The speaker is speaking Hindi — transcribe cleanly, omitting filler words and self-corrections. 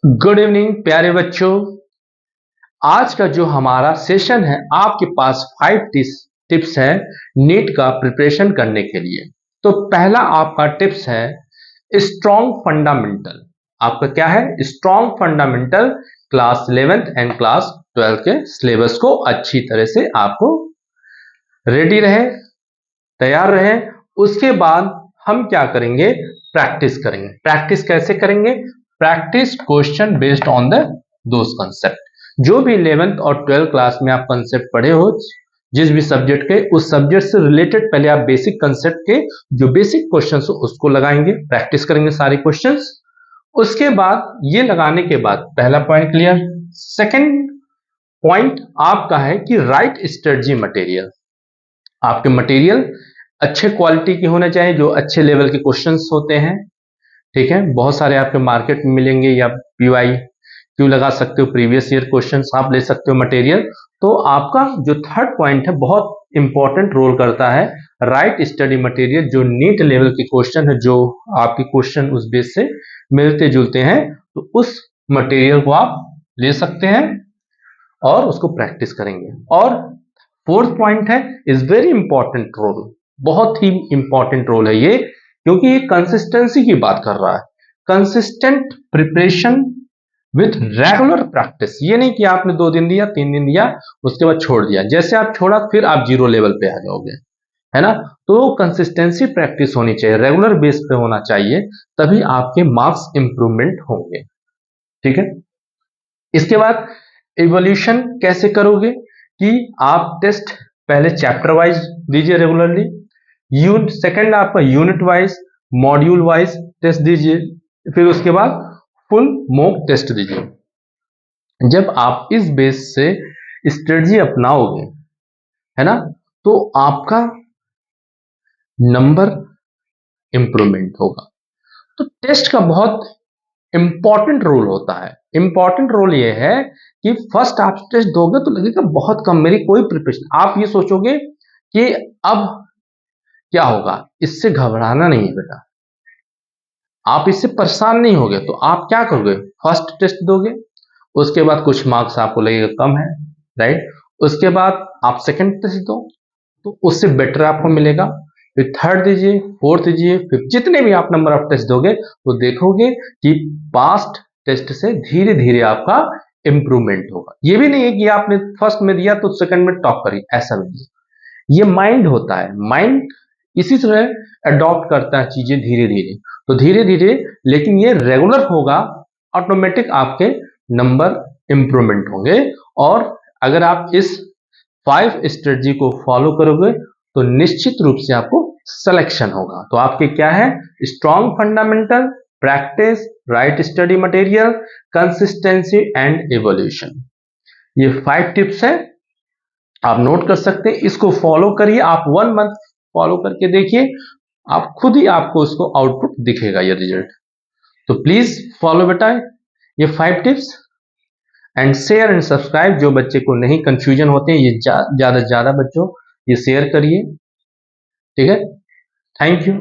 गुड इवनिंग प्यारे बच्चों। आज का जो हमारा सेशन है, आपके पास 5 टिप्स है नीट का प्रिपरेशन करने के लिए। तो पहला आपका टिप्स है स्ट्रॉन्ग फंडामेंटल। आपका क्या है? Strong fundamental. Class 11th and class 12 के सिलेबस को अच्छी तरह से आपको रेडी रहे, तैयार रहे। उसके बाद हम क्या करेंगे? प्रैक्टिस करेंगे। प्रैक्टिस कैसे करेंगे? Practice question based on the those concept. जो भी 11th और 12th क्लास में आप कंसेप्ट पढ़े हो, जिस भी सब्जेक्ट के, उस सब्जेक्ट से रिलेटेड पहले आप बेसिक कंसेप्ट के जो बेसिक क्वेश्चंस हो उसको लगाएंगे, प्रैक्टिस करेंगे सारे क्वेश्चंस। उसके बाद ये लगाने के बाद पहला पॉइंट क्लियर। सेकंड पॉइंट आपका है कि राइट स्ट्रेटजी मटेरियल। आपके मटेरियल अच्छे क्वालिटी के होने चाहिए, जो अच्छे लेवल के क्वेश्चंस होते हैं। ठीक है, बहुत सारे आपके मार्केट में मिलेंगे, या पीवाई क्यों लगा सकते हो, प्रीवियस ईयर क्वेश्चंस आप ले सकते हो मटेरियल। तो आपका जो थर्ड पॉइंट है बहुत इंपॉर्टेंट रोल करता है, राइट स्टडी मटेरियल। जो नीट लेवल के क्वेश्चन है, जो आपके क्वेश्चन उस बेस से मिलते जुलते हैं, तो उस मटेरियल को आप ले सकते हैं और उसको प्रैक्टिस करेंगे। और फोर्थ पॉइंट है इज वेरी इंपॉर्टेंट रोल। बहुत ही इंपॉर्टेंट रोल है ये, क्योंकि ये कंसिस्टेंसी की बात कर रहा है। Consistent preparation with regular practice. ये नहीं कि आपने 2 दिन दिया, 3 दिन दिया, उसके बाद छोड़ दिया, जैसे आप छोड़ा फिर आप 0 लेवल पे आ जाओगे, है ना। तो कंसिस्टेंसी प्रैक्टिस होनी चाहिए, रेगुलर बेस पे होना चाहिए, तभी आपके मार्क्स इंप्रूवमेंट होंगे। ठीक है। इसके बाद इवोल्यूशन कैसे करोगे कि आप टेस्ट पहले चैप्टर वाइज दीजिए रेगुलरली, सेकंड आपका unit wise, module wise test दीजिए, फिर उसके बाद फुल मॉक टेस्ट दीजिए। जब आप इस बेस से स्ट्रेटजी अपनाओगे, है ना, तो आपका नंबर इंप्रूवमेंट होगा। तो टेस्ट का बहुत इंपॉर्टेंट रोल होता है। इंपॉर्टेंट रोल ये है कि फर्स्ट आप टेस्ट दोगे तो लगेगा बहुत कम, मेरी कोई प्रिपरेशन, आप ये सोचोगे कि अब क्या होगा। इससे घबराना नहीं है बेटा, आप इससे परेशान नहीं होगे। तो आप क्या करोगे? फर्स्ट टेस्ट दोगे, उसके बाद कुछ मार्क्स आपको लगेगा कम है, राइट। उसके बाद आप सेकंड टेस्ट दो, तो उससे बेटर आपको मिलेगा। फिर थर्ड दीजिए, फोर्थ दीजिए, फिर जितने भी आप नंबर ऑफ टेस्ट दोगे तो देखोगे कि पास्ट टेस्ट से धीरे धीरे आपका इंप्रूवमेंट होगा। ये भी नहीं है कि आपने फर्स्ट में दिया तो सेकंड में टॉप करी, ऐसा नहीं। ये माइंड होता है, माइंड इसी तरह अडॉप्ट करता है चीजें धीरे धीरे। तो धीरे धीरे, लेकिन ये रेगुलर होगा, ऑटोमेटिक आपके नंबर इंप्रूवमेंट होंगे। और अगर आप इस 5 स्ट्रेटजी को फॉलो करोगे तो निश्चित रूप से आपको सिलेक्शन होगा। तो आपके क्या है? Strong fundamental, practice, right study material, consistency and evolution. ये 5 टिप्स है, आप नोट कर सकते हैं। इसको फॉलो करिए, आप 1 मंथ फॉलो करके देखिए, आप खुद ही आपको उसको आउटपुट दिखेगा, ये रिजल्ट। तो प्लीज फॉलो बेटा ये 5 tips, and share and subscribe. जो बच्चे को नहीं कंफ्यूजन होते हैं, ये ज्यादा से ज्यादा बच्चों ये शेयर करिए। ठीक है, थैंक यू।